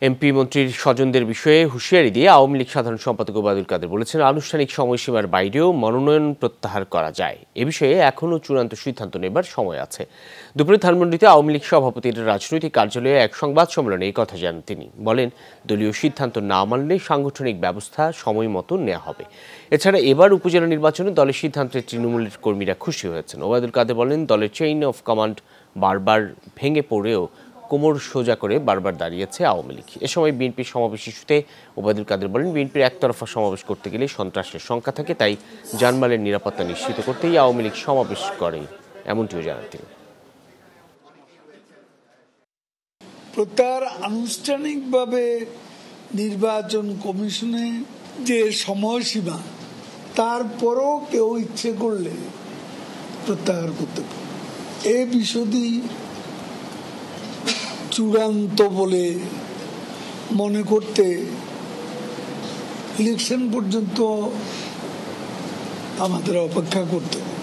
MP মন্ত্রীর স্বজনদের বিষয়ে হুঁশিয়ারি দিয়ে আওয়ামী লীগ সাধারণ সম্পাদক ওবায়দুল কাদের বলেছেন, আনুষ্ঠানিক সময়সীমার বাইরেও মনোনয়ন প্রত্যাহার করা যায়। এ বিষয়ে এখনও চূড়ান্ত সিদ্ধান্ত নেবার সময় আছে। দুপুরে ধানমন্ডিতে আওয়ামী লীগ সভাপতির রাজনৈতিক কার্যালয়ে এক সংবাদ সম্মেলনে এই কথা জানান তিনি। বলেন, দলীয় সিদ্ধান্ত না মানলে সাংগঠনিক ব্যবস্থা সময় মতো নেওয়া হবে। এছাড়া এবার উপজেলা নির্বাচনে দলের সিদ্ধান্তে তৃণমূলের কর্মীরা খুশি হয়েছেন। ওবায়দুল কাদের বলেন, দলের চেইন অফ কমান্ড বারবার ভেঙে পড়েও কোমর সোজা করে বারবার দাঁড়িয়েছে আওয়ামী লীগ। এ সময় বিএনপির সমাবেশ ইস্যুতে ওবায়দুল কাদের বলেন, বিএনপির একতরফা সমাবেশ করতে গেলে সন্ত্রাসের শঙ্কা থাকে, তাই জানমালের নিরাপত্তা নিশ্চিত করতেই আওয়ামী লীগ সমাবেশ করে, এমনটিও জানান তিনি। প্রত্যাহার আনুষ্ঠানিকভাবে নির্বাচন কমিশনে যে সময়সীমা, তারপরও কেউ ইচ্ছে করলে প্রত্যাহার করতে পারে। এই বিষয়টি চূড়ান্ত বলে মনে করতে ইলেকশন পর্যন্ত আমাদের অপেক্ষা করতে হবে।